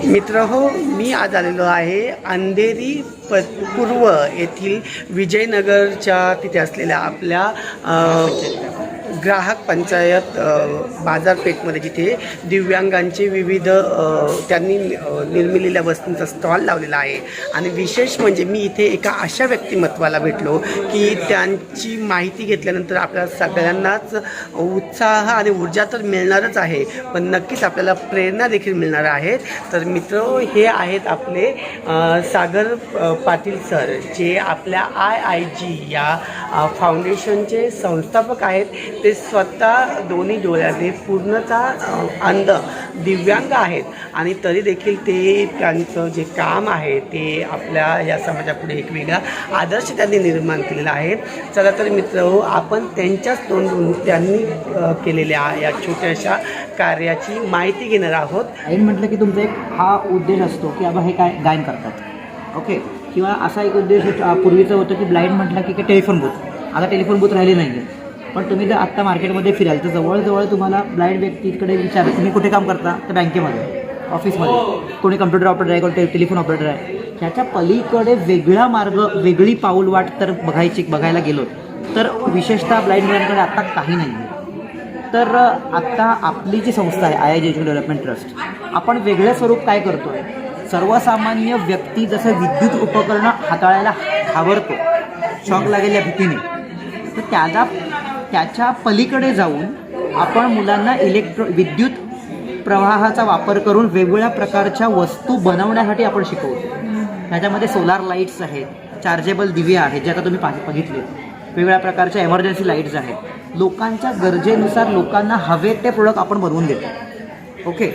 मित्रहो, मी आज आलेलो आहे अंधेरी पूर्व येथील विजयनगरच्या तिथे असलेल्या आपल्या ग्राहक पंचायत बाजारपेठमध्ये, जिथे दिव्यांगांचे विविध त्यांनी निर्मिलेल्या वस्तूंचा स्टॉल लावलेला आहे. आणि विशेष म्हणजे मी इथे एका अशा व्यक्तिमत्वाला भेटलो की त्यांची माहिती घेतल्यानंतर आपल्या सगळ्यांनाच उत्साह आणि ऊर्जा तर मिळणारच आहे, पण नक्कीच आपल्याला प्रेरणा देखील मिळणार आहे. तर मित्र, हे आहेत आपले सागर पाटील सर, जे आपल्या IIG या फाउंडेशनचे संस्थापक आहेत. ते स्वतः दोन्ही डोळ्याने पूर्णतः अंध दिव्यांग आहेत आणि तरी देखील ते त्यांचं जे काम आहे ते आपल्या या समाजापुढे एक वेगळा आदर्श त्यांनी निर्माण केलेला आहे. चला तर मित्र, आपण त्यांच्याच तोंडून त्यांनी केलेल्या या छोट्याशा कार्याची माहिती घेणार आहोत. गायन म्हटलं की तुमचा एक हा उद्देश असतो की बाबा हे काय गायन करतात, ओके. किंवा असा एक उद्देश पूर्वीचं होतं की ब्लाइंड म्हटलं की टेलिफोन बूथ. आता टेलिफोन बूथ राहिले नाही आहे, पण तुम्ही जर आत्ता मार्केटमध्ये फिराल तर जवळजवळ तुम्हाला ब्लाइंड व्यक्तीकडे विचारलं तुम्ही कुठे काम करता, तर बँकेमध्ये, ऑफिसमध्ये, कोणी कम्प्युटर ऑपरेटर आहे, कोणी टेलिफोन ऑपरेटर आहे. ह्याच्या पलीकडे वेगळा मार्ग, वेगळी पाऊलवाट तर बघायला गेलो तर विशेषतः ब्लाइंड मुलांकडे आत्ता काही नाही आहे. तर आत्ता आपली जी संस्था आहे IIG एज्युकेशन डेव्हलपमेंट ट्रस्ट, आपण वेगळं स्वरूप काय करतो आहे, सर्वसामान्य व्यक्ती जसं विद्युत उपकरणं हाताळायला घाबरतो शॉक लागेल या भीतीने, तर त्याच्या पलीकडे जाऊन आपण मुलांना विद्युत प्रवाहाचा वापर करून वेगवेगळ्या प्रकारच्या वस्तू बनवण्यासाठी आपण शिकवतो. त्याच्यामध्ये सोलार लाईट्स आहेत, चार्जेबल दिवे आहेत जे आता तुम्ही बघितले, वेगवेगळ्या प्रकारच्या एमर्जन्सी लाईट्स आहेत. लोकांच्या गरजेनुसार लोकांना हवे ते प्रोडक्ट आपण बनवून देतो, ओके.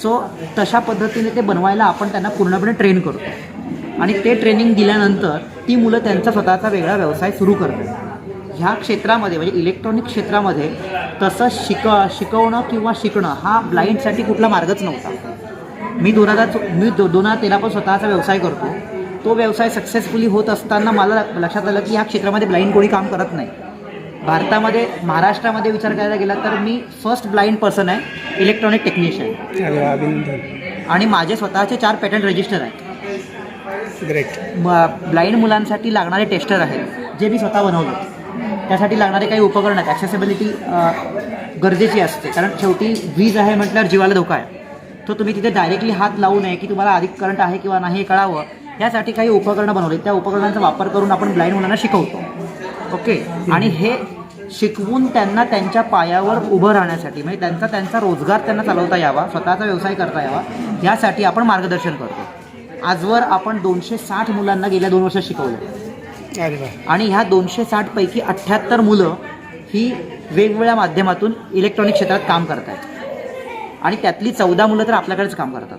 सो तशा पद्धतीने ते बनवायला आपण त्यांना पूर्णपणे ट्रेन करतो आणि ते ट्रेनिंग दिल्यानंतर ती मुलं त्यांचा स्वतःचा वेगळा व्यवसाय सुरू करतात. ह्या क्षेत्रामध्ये म्हणजे इलेक्ट्रॉनिक क्षेत्रामध्ये तसं शिकवणं किंवा शिकणं हा ब्लाइंडसाठी कुठला मार्गच नव्हता. मी 2013 पण स्वतःचा व्यवसाय करतो. तो व्यवसाय सक्सेसफुली होत असताना मला लक्षात आलं की ह्या क्षेत्रामध्ये ब्लाइंड कोणी काम करत नाही. भारतामध्ये, महाराष्ट्रामध्ये विचार करायला गेला तर मी फर्स्ट ब्लाइंड पर्सन आहे, इलेक्ट्रॉनिक टेक्निशियन, आणि माझे स्वतःचे 4 पेटंट रजिस्टर आहेत. ग्रेट. ब्लाइंड मुलांसाठी लागणारे टेस्टर आहेत जे मी स्वतः बनवले. त्यासाठी लागणारे काही उपकरण आहेत. ॲक्सेसिबिलिटी गरजेची असते, कारण शेवटी वीज आहे म्हटल्यावर जीवाला धोका आहे. तो तुम्ही तिथे डायरेक्टली हात लावू नये की तुम्हाला अधिक करंट आहे किंवा नाही हे कळावं, यासाठी काही उपकरणं बनवले. त्या उपकरणांचा वापर करून आपण ब्लाइंड मुलांना शिकवतो, ओके. आणि हे शिकवून त्यांना त्यांच्या पायावर उभं राहण्यासाठी, म्हणजे त्यांचा रोजगार त्यांना चालवता यावा, स्वतःचा व्यवसाय करता यावा, यासाठी आपण मार्गदर्शन करतो. आजवर आपण 260 मुलांना गेल्या 2 वर्षात शिकवलं आणि ह्या 260 पैकी 78 मुलं ही वेगवेगळ्या माध्यमातून इलेक्ट्रॉनिक क्षेत्रात काम करत आहेत आणि त्यातली 14 मुलं तर आपल्याकडेच काम करतात.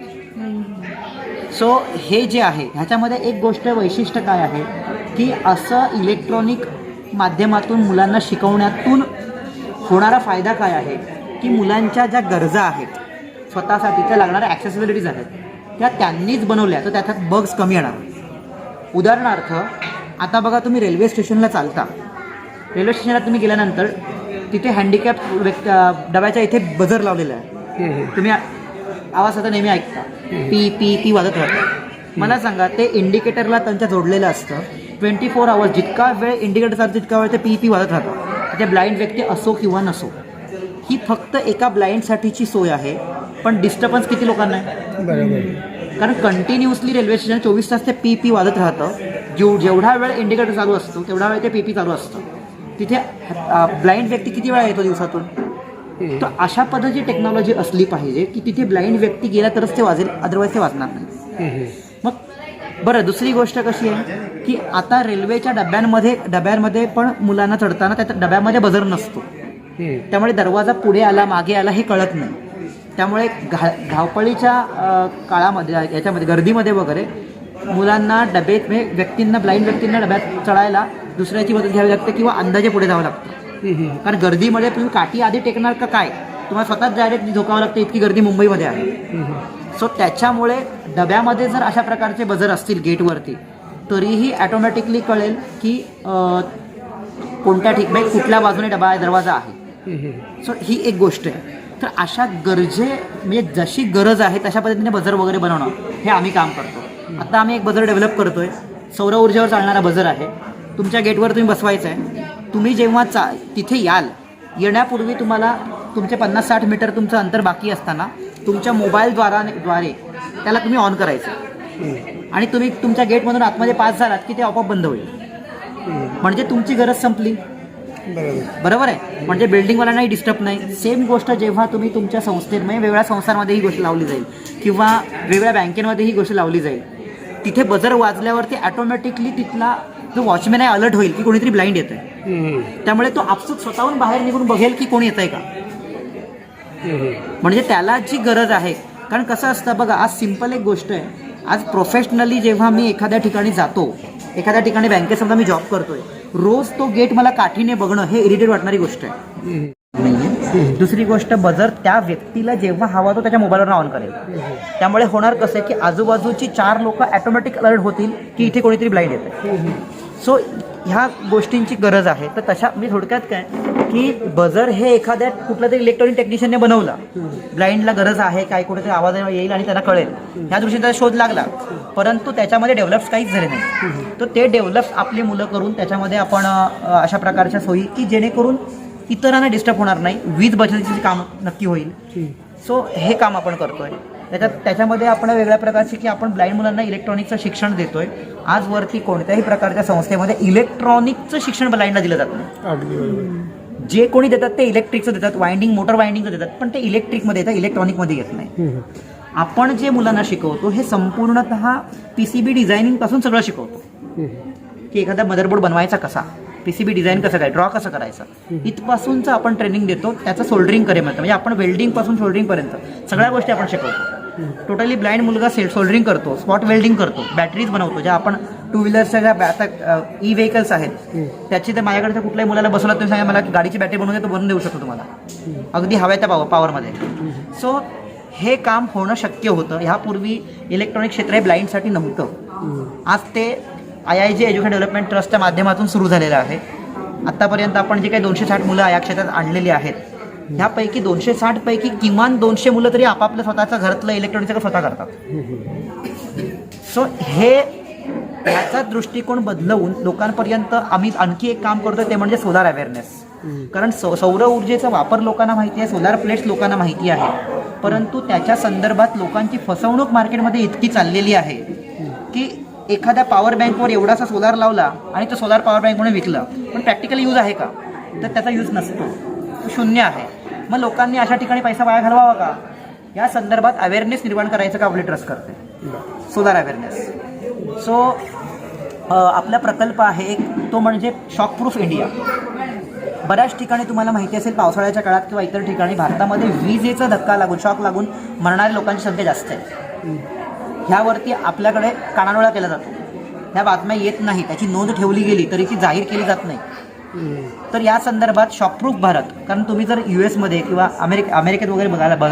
सो हे जे आहे ह्याच्यामध्ये एक गोष्ट वैशिष्ट्य काय आहे की असं इलेक्ट्रॉनिक माध्यमातून मुलांना शिकवण्यातून होणारा फायदा काय आहे की मुलांच्या ज्या गरजा आहेत, स्वतःसाठीच्या लागणाऱ्या ॲक्सेसिबिलिटीज आहेत, त्या त्यांनीच बनवल्या तर त्याच्यात बग्स कमी येणार. उदाहरणार्थ, आता बघा, तुम्ही रेल्वे स्टेशनला चालता, रेल्वे स्टेशनला तुम्ही गेल्यानंतर तिथे हँडिकॅप डब्याच्या इथे बजर लावलेला आहे. तुम्ही आवाज आता नेहमी ऐकता, पी पी पी वाजत राहतं. मला सांगा, ते इंडिकेटरला त्यांच्या जोडलेलं असतं. 24 आवर्स जितका वेळ इंडिकेटर चालतं तितका वेळ ते पी पी वाजत राहतं. ते ब्लाइंड व्यक्ती असो किंवा नसो, ही फक्त एका ब्लाइंडसाठीची सोय आहे. पण डिस्टर्बन्स किती लोकांना आहे? बरोबर. कारण कंटिन्युअसली रेल्वे स्टेशन 24 तास ते पी पी वाजत राहतं. जेवढा वेळ इंडिकेटर चालू असतो तेवढा वेळ ते पी पी चालू असतं. तिथे ब्लाइंड व्यक्ती किती वेळा येतो दिवसातून? तर अशा पद्धतीची टेक्नॉलॉजी असली पाहिजे की तिथे ब्लाइंड व्यक्ती गेला तरच ते वाजेल, अदरवाईज ते वाजणार नाही. मग बरं, दुसरी गोष्ट कशी आहे की आता रेल्वेच्या डब्यांमध्ये पण मुलांना चढताना त्या डब्यामध्ये बजर नसतो. त्यामुळे दरवाजा पुढे आला मागे आला हे कळत नाही. त्यामुळे धावपळीच्या काळामध्ये, याच्यामध्ये गर्दीमध्ये वगैरे मुलांना ब्लाइंड व्यक्तींना डब्यात चढायला दुसऱ्याची मदत घ्यावी लागते किंवा अंदाजे पुढे जावं लागतं. कारण गर्दीमध्ये तुम्ही काठी आधी टेकणार का काय, तुम्हाला स्वतःच डायरेक्ट झोकावं लागतं, इतकी गर्दी मुंबईमध्ये आहे. सो त्याच्यामुळे डब्यामध्ये जर अशा प्रकारचे बजर असतील गेटवरती, तरीही ॲटोमॅटिकली कळेल की कोणत्या कुठल्या बाजूने दरवाजा आहे. सो ही एक गोष्ट आहे. तर अशा म्हणजे जशी गरज आहे तशा पद्धतीने बजर वगैरे बनवणं हे आम्ही काम करतो. आता आम्ही एक बजर डेव्हलप करतोय, सौर ऊर्जेवर चालणारा बजर आहे. तुमच्या गेटवर तुम्ही बसवायचं आहे. तुम्ही जेव्हा तिथे येण्यापूर्वी तुम्हाला तुमचे 50-60 मीटर तुमचं अंतर बाकी असताना तुमच्या मोबाईलद्वारे त्याला तुम्ही ऑन करायचं आणि तुम्ही तुमच्या गेटमधून आतमध्ये पास झालात की ते आपोआप बंद होईल. म्हणजे तुमची गरज संपली. बरोबर आहे. म्हणजे बिल्डिंगवाल्यांनाही डिस्टर्ब नाही. सेम गोष्ट जेव्हा तुम्ही तुमच्या संस्थेत म्हणजे वेगळ्या संस्थांमध्ये ही गोष्ट लावली जाईल किंवा वेगळ्या बँकेमध्ये ही गोष्ट लावली जाईल, तिथे बजर वाजल्यावरती ऑटोमॅटिकली तिथला जो वॉचमॅन आहे अलर्ट होईल की कोणीतरी ब्लाइंड येत आहे. त्यामुळे तो आपसूक स्वतःहून बाहेर निघून बघेल की कोणी येत आहे का. म्हणजे त्याला जी गरज आहे. कारण कसं असतं बघा, आज सिम्पल एक गोष्ट आहे. आज प्रोफेशनली जेव्हा मी एखाद्या ठिकाणी जातो, एखाद्या ठिकाणी बँकेत समजा मी जॉब करतोय, रोज तो गेट मला काठीने बघणं हे इरिटेट वाटणारी गोष्ट आहे. दुसरी गोष्ट, बजर त्या व्यक्तीला जेव्हा हवा तो त्याच्या मोबाईलवर ऑन करेल. त्यामुळे होणार कसं आहे की आजूबाजूची 4 लोक ऑटोमॅटिक अलर्ट होतील की इथे कोणीतरी ब्लाइंड येत आहे. सो ह्या गोष्टींची गरज आहे. तर तशा मी थोडक्यात काय की बजर हे एखाद्या कुठल्या तरी इलेक्ट्रॉनिक टेक्निशियनने बनवला, ब्लाइंडला गरज आहे काय, कुठेतरी आवाज येईल आणि त्यांना कळेल, ह्या दृष्टीने त्याचा शोध लागला. परंतु त्याच्यामध्ये डेव्हलप्स काहीच झाले नाही. तर ते डेव्हलप्स आपली मुलं करून त्याच्यामध्ये आपण अशा प्रकारच्या सोयी की जेणेकरून इतरांना डिस्टर्ब होणार नाही, वीज बचतीचे काम नक्की होईल. सो हे काम आपण करतोय. त्याच्यामध्ये आपण वेगळ्या प्रकारचे की आपण ब्लाइंड मुलांना इलेक्ट्रॉनिकचं शिक्षण देतोय. आजवरती कोणत्याही प्रकारच्या संस्थेमध्ये इलेक्ट्रॉनिकचं शिक्षण ब्लाइंडला दिलं जात नाही. जे कोणी देतात ते इलेक्ट्रिकचं देतात, मोटर वाइंडिंगचं देतात, पण ते इलेक्ट्रिकमध्ये येतात, इलेक्ट्रॉनिकमध्ये येत नाही. आपण जे मुलांना शिकवतो हे संपूर्णतः PCB डिझायनिंग पासून सगळं शिकवतो की एखादा मदरबोर्ड बनवायचा कसा, PCB डिझाईन कसं काय, ड्रॉ कसं करायचं, इथपासूनचं आपण ट्रेनिंग देतो. त्याचं सोल्डरिंग करेपर्यंत म्हणजे आपण वेल्डिंगपासून सोल्डरिंगपर्यंत सगळ्या गोष्टी आपण शिकवतो. टोटली ब्लाइंड मुलगा सोल्डरिंग करतो, स्पॉट वेल्डिंग करतो, बॅटरीज बनवतो. ज्या आपण 2 व्हीलर्सच्या ज्या आता ई-व्हेकल्स आहेत त्याची, तर माझ्याकडे कुठल्याही मुलाला बसवला तुम्ही सांगा मला की गाडीची बॅटरी बनवून दे, तो बनवून देऊ शकतो तुम्हाला अगदी हव्या त्या पॉवरमध्ये. सो हे काम होणं शक्य होतं. ह्यापूर्वी इलेक्ट्रॉनिक क्षेत्र हे ब्लाइंडसाठी नव्हतं. आज ते IIG एज्युकेशन डेव्हलपमेंट ट्रस्टच्या माध्यमातून सुरू झालेलं आहे. आत्तापर्यंत आपण जे काही 260 मुलं या क्षेत्रात आणलेली आहेत, ह्यापैकी 260 पैकी किमान 200 मुलं तरी आपापलं स्वतःचं घरातलं इलेक्ट्रॉनिकचं स्वतः करतात. सो ह्याचा दृष्टिकोन बदलवून लोकांपर्यंत आम्ही आणखी एक काम करतो, ते म्हणजे सोलार अवेअरनेस. कारण सौर ऊर्जेचा वापर लोकांना माहिती आहे, सोलार प्लेट्स लोकांना माहिती आहे, परंतु त्याच्या संदर्भात लोकांची फसवणूक मार्केटमध्ये इतकी चाललेली आहे की एखाद्या पॉवर बँकवर एवढासा सोलार लावला आणि तो सोलार पॉवर बँक म्हणून विकला, पण प्रॅक्टिकल यूज आहे का, तर त्याचा यूज नसतो, शून्य आहे. मग लोकांनी अशा ठिकाणी पैसा वाया घालवावा का, या संदर्भात अवेअरनेस निर्माण करायचं का आपली ट्रस्ट करते, सोलार अवेअरनेस. सो आपला प्रकल्प आहे एक, तो म्हणजे शॉकप्रूफ इंडिया. बऱ्याच ठिकाणी तुम्हाला माहिती असेल पावसाळ्याच्या काळात किंवा इतर ठिकाणी भारतामध्ये विजेचा धक्का लागून, शॉक लागून मरणाऱ्या लोकांची संख्या जास्त आहे. ह्यावरती आपल्याकडे कानाडोळा केला जातो, ह्या बातम्या येत नाही, त्याची नोंद ठेवली गेली तरी ती जाहीर केली जात नाही. तर या संदर्भात शॉकप्रूफ भारत, कारण तुम्ही जर US मध्ये किंवा अमेरिकेत वगैरे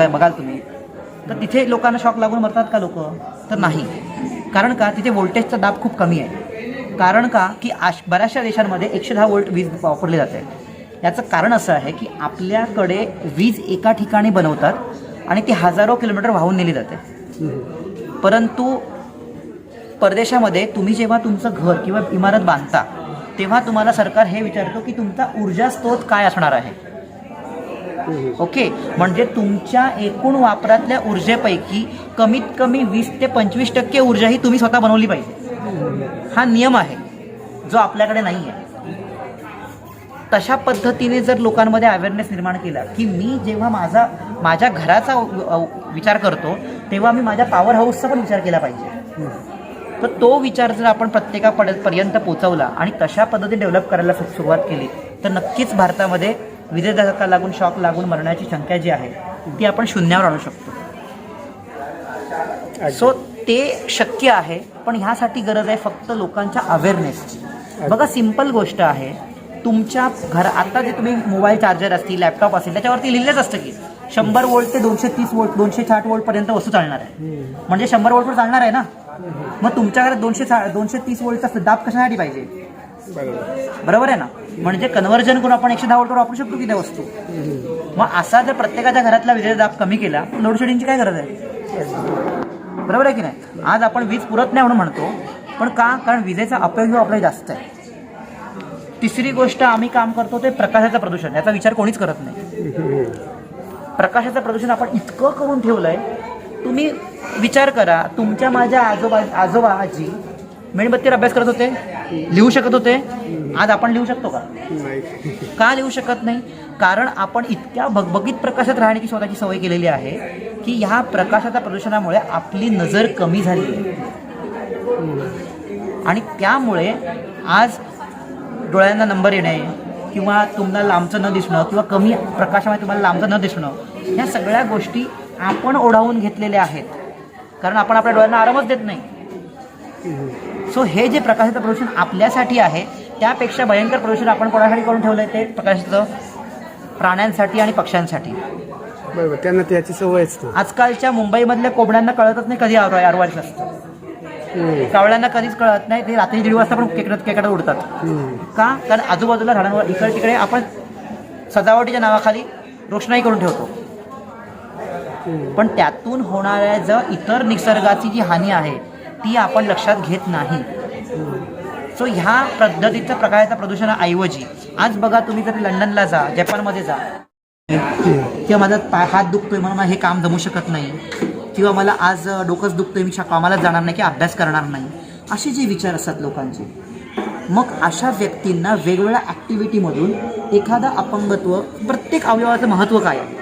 बघाल तुम्ही, तर तिथे लोकांना शॉक लागून मरतात का लोक, तर नाही. कारण का, तिथे व्होल्टेजचा दाब खूप कमी आहे. कारण का की बऱ्याचशा देशांमध्ये 110 व्होल्ट वीज वापरली जाते. याचं कारण असं आहे की आपल्याकडे वीज एका ठिकाणी बनवतात आणि ती हजारो किलोमीटर वाहून नेली जाते. परंतु परदेशामध्ये तुम्ही जेव्हा तुमचं घर किंवा इमारत बांधता तेव्हा तुम्हाला सरकार हे विचारतो की तुमचा ऊर्जा स्रोत काय असणार आहे. ओके, म्हणजे तुमच्या एकूण वापरातल्या ऊर्जेपैकी कमीत कमी 20 ते 25% ऊर्जा ही तुम्ही स्वतः बनवली पाहिजे. हा नियम आहे जो आपल्याकडे नाही आहे. तशा पद्धतीने जर लोकांमध्ये अवेअरनेस निर्माण केला की मी जेव्हा माझ्या घराचा विचार करतो तेव्हा मी माझ्या पॉवर हाऊसचा पण विचार केला पाहिजे. तर तो विचार जर आपण प्रत्येकापर्यंत पोहोचवला आणि तशा पद्धतीने डेव्हलप करायला सुरुवात केली तर नक्कीच भारतामध्ये विजेचा धक्का लागून, शॉक लागून मरण्याची संख्या जी आहे ती आपण शून्यावर आणू शकतो. सो ते शक्य आहे, पण ह्यासाठी गरज आहे फक्त लोकांच्या अवेअरनेसची. बघा, सिंपल गोष्ट आहे. तुमच्या आता जे तुम्ही मोबाईल चार्जर असतील, लॅपटॉप असेल, त्याच्यावरती लिहिलेच असतं की 100 वोल्ट ते 230 वोल्ट 260 वोल्टपर्यंत वस्तू चालणार आहे. म्हणजे 100 वोल्टवर चालणार आहे ना. मग तुमच्या घरात 230 वोल्टचा दाब कशासाठी पाहिजे, बरोबर आहे ना. म्हणजे कन्व्हर्जन करून आपण 110 वोल्टवर वापरू शकतो की त्या वस्तू. मग असा जर प्रत्येकाच्या घरातला विजेचा दाब कमी केला लोड शेडिंगची काय गरज आहे? बरोबर आहे की नाही? आज आपण वीज पुरत नाही म्हणून म्हणतो, पण का? कारण विजेचा अपयोग आपला जास्त आहे. तिसरी गोष्ट आम्ही काम करतो ते प्रकाशाचं प्रदूषण. याचा विचार कोणीच करत नाही. प्रकाशाचं प्रदूषण आपण इतकं करून ठेवलंय. तुम्ही विचार करा, तुमच्या माझ्या आजोबा आजी मेणबत्तीवर अभ्यास करत होते, लिहू शकत होते. आज आपण लिहू शकतो का लिहू शकत नाही? कारण आपण इतक्या भगभगीत प्रकाशात राहण्याची स्वतःची सवय केलेली आहे की ह्या प्रकाशाच्या प्रदूषणामुळे आपली नजर कमी झाली आहे. आणि त्यामुळे आज डोळ्यांना नंबर येणे किंवा तुम्हाला लांबचं न दिसणं किंवा कमी प्रकाशामुळे तुम्हाला लांबचं न दिसणं, ह्या सगळ्या गोष्टी आपण ओढावून घेतलेल्या आहेत. कारण आपण आपल्या डोळ्यांना आरामच देत नाही. सो हे जे प्रकाशाचं प्रदूषण आपल्यासाठी आहे त्यापेक्षा भयंकर प्रदूषण आपण कोणासाठी करून ठेवलं आहे? ते प्रकाशाचं प्राण्यांसाठी आणि पक्ष्यांसाठी. बरोबर, त्यांना त्याची सवयच ना. आजकालच्या मुंबईमधल्या कोंबड्यांना कळतच नाही कधी आरवायचं असतं. कावळ्यांना कधीच कळत नाही. ते रात्री 1:30 वाजता पण केकडत उडतात. का? कारण आजूबाजूला झाडांवर इकडे तिकडे आपण सजावटीच्या नावाखाली रोषणाई करून ठेवतो. पण त्यातून होणाऱ्या जर इतर निसर्गाची जी हानी आहे ती आपण लक्षात घेत नाही. सो ह्या पद्धतीचं प्रकाशाच्या प्रदूषणाऐवजी आज बघा, तुम्ही जर लंडनला जा, जपानमध्ये जा, किंवा माझा हात दुखतोय म्हणून मला हे काम जमू शकत नाही, किंवा मला आज डोकंच दुखतोय मी कामाला जाणार नाही की अभ्यास करणार नाही, असे जे विचार असतात लोकांचे. मग अशा व्यक्तींना वेगवेगळ्या ॲक्टिव्हिटीमधून एखादा अपंगत्व, प्रत्येक अवयवाचं महत्त्व काय आहे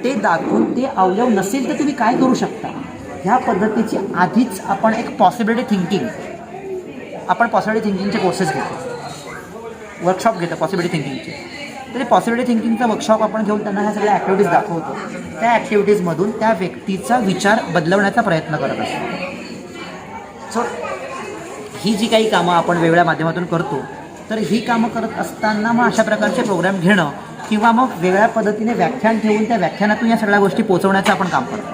ते दाखवून ते अवयव नसेल तर तुम्ही काय करू शकता ह्या पद्धतीची आधीच आपण एक पॉसिबिलिटी थिंकिंगचे कोर्सेस घेतो, वर्कशॉप घेतो पॉसिबिलिटी थिंकिंगचे. तर ते पॉसिबिलिटी थिंकिंगचा वर्कशॉप आपण घेऊन त्यांना ह्या सगळ्या ॲक्टिव्हिटीज दाखवतो. त्या ॲक्टिव्हिटीजमधून त्या व्यक्तीचा विचार बदलवण्याचा प्रयत्न करत असतो. सो ही जी काही कामं आपण वेगवेगळ्या माध्यमातून करतो, तर ही कामं करत असताना मग अशा प्रकारचे प्रोग्राम घेणं किंवा मग वेगळ्या पद्धतीने व्याख्यान ठेवून त्या व्याख्यानातून या सगळ्या गोष्टी पोहोचवण्याचं आपण काम करतो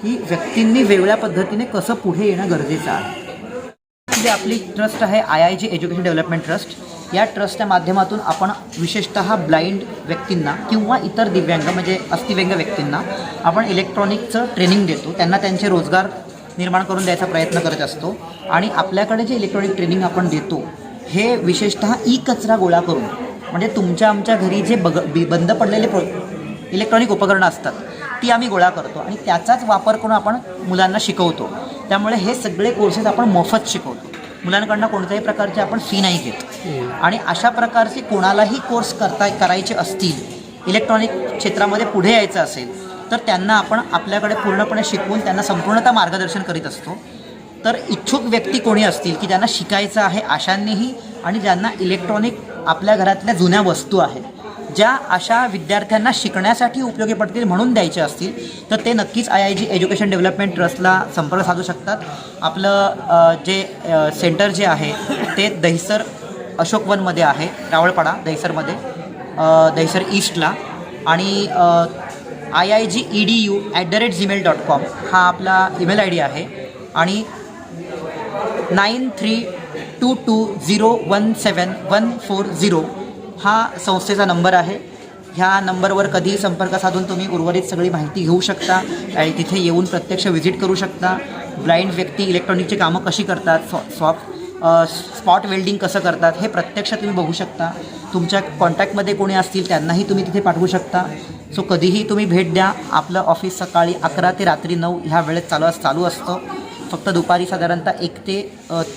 की व्यक्तींनी वेगळ्या पद्धतीने कसं पुढे येणं गरजेचं आहे. जी आपली ट्रस्ट आहे IIG एज्युकेशन डेव्हलपमेंट ट्रस्ट, या ट्रस्टच्या माध्यमातून आपण विशेषतः ब्लाइंड व्यक्तींना किंवा इतर दिव्यांग म्हणजे अस्थिव्यंग व्यक्तींना आपण इलेक्ट्रॉनिकचं ट्रेनिंग देतो. त्यांना त्यांचे रोजगार निर्माण करून द्यायचा प्रयत्न करत असतो. आणि आपल्याकडे जे इलेक्ट्रॉनिक ट्रेनिंग आपण देतो हे विशेषतः कचरा गोळा करून, म्हणजे तुमच्या आमच्या घरी जे बंद पडलेले इलेक्ट्रॉनिक उपकरणं असतात ती आम्ही गोळा करतो आणि त्याचाच वापर करून आपण मुलांना शिकवतो. त्यामुळे हे सगळे कोर्सेस आपण मोफत शिकवतो. मुलांकडनं कोणत्याही प्रकारचे आपण फी नाही घेत. आणि अशा प्रकारचे कोणालाही कोर्स करायचे असतील, इलेक्ट्रॉनिक क्षेत्रामध्ये पुढे यायचं असेल, तर त्यांना आपण आपल्याकडे पूर्णपणे शिकवून त्यांना संपूर्णतः मार्गदर्शन करीत असतो. तर इच्छुक व्यक्ती कोणी असतील की ज्यांना शिकायचं आहे आशांनीही, आणि ज्यांना इलेक्ट्रॉनिक आपल्या घरातल्या जुन्या वस्तू आहेत ज्या अशा विद्यार्थ्यांना शिकण्यासाठी उपयोगी पडतील म्हणून द्यायचे असतील, तर ते नक्कीच IIG एज्युकेशन डेव्हलपमेंट ट्रस्टला संपर्क साधू शकतात. आपलं जे सेंटर जे आहे ते दहिसर अशोकवनमध्ये आहे, रावळपाडा दहिसरमध्ये, दहिसर ईस्टला. आणि IIGEDU@gmail.com हा आपला ईमेल ID आहे. आणि 9322017140 हा संस्थेचा नंबर आहे. ह्या नंबरवर कधीही संपर्क साधून तुम्ही उर्वरित सगळी माहिती घेऊ शकता आणि तिथे येऊन प्रत्यक्ष व्हिजिट करू शकता. ब्लाइंड व्यक्ती इलेक्ट्रॉनिकची कामं कशी करतात, स्पॉट वेल्डिंग कसं करतात हे प्रत्यक्ष तुम्ही बघू शकता. तुमच्या कॉन्टॅक्टमध्ये कोणी असतील त्यांनाही तुम्ही तिथे पाठवू शकता. सो कधीही तुम्ही भेट द्या. आपलं ऑफिस सकाळी 11 ते रात्री 9 ह्या वेळेत चालू असतं. फक्त दुपारी साधारणतः 1 ते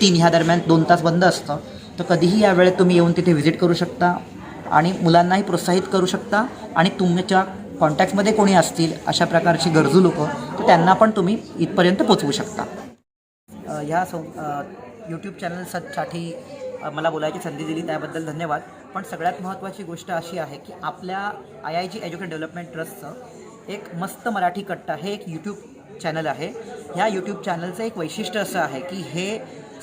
3 ह्या दरम्यान 2 तास बंद असतं. तर कधीही या वेळेत तुम्ही येऊन तिथे व्हिजिट करू शकता आणि मुलांनाही प्रोत्साहित करू शकता. आणि तुमच्या कॉन्टॅक्टमध्ये कोणी असतील अशा प्रकारची गरजू लोक, तर त्यांना पण तुम्ही इथपर्यंत पोचवू शकता. ह्या यूट्यूब चॅनलसाठी मला बोलायची संधी दिली त्याबद्दल धन्यवाद. पण सगळ्यात महत्त्वाची गोष्ट अशी आहे की आपल्या IIG एज्युकेशन डेव्हलपमेंट ट्रस्टचं एक मस्त मराठी कट्टा हे एक यूट्यूब चॅनल आहे. ह्या यूट्यूब चॅनलचं एक वैशिष्ट्य असं आहे की हे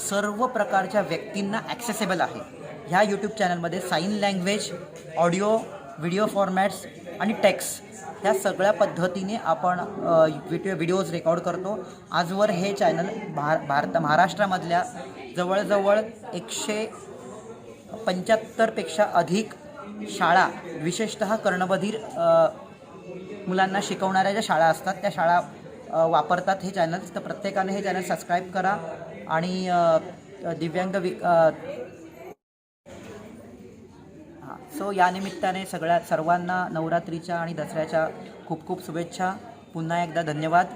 सर्व प्रकारच्या व्यक्तींना ॲक्सेसेबल आहे. ह्या यूट्यूब चॅनलमध्ये sign language, audio, video formats आणि टेक्स्ट ह्या सगळ्या पद्धतीने आपण व्हिडिओज रेकॉर्ड करतो. आजवर हे चॅनल महाराष्ट्रामधल्या जवळजवळ 175पेक्षा अधिक शाळा विशेषतः कर्णबधीर मुलांना शिकवणाऱ्या ज्या शाळा असतात त्या शाळा वापरतात हे चॅनल्स. तर प्रत्येकाने हे चॅनल सबस्क्राईब करा आणि दिव्यांग सो या निमित्ताने सर्वांना नवरात्रीच्या आणि दसऱ्याच्या खूप खूप शुभेच्छा. पुन्हा एकदा धन्यवाद.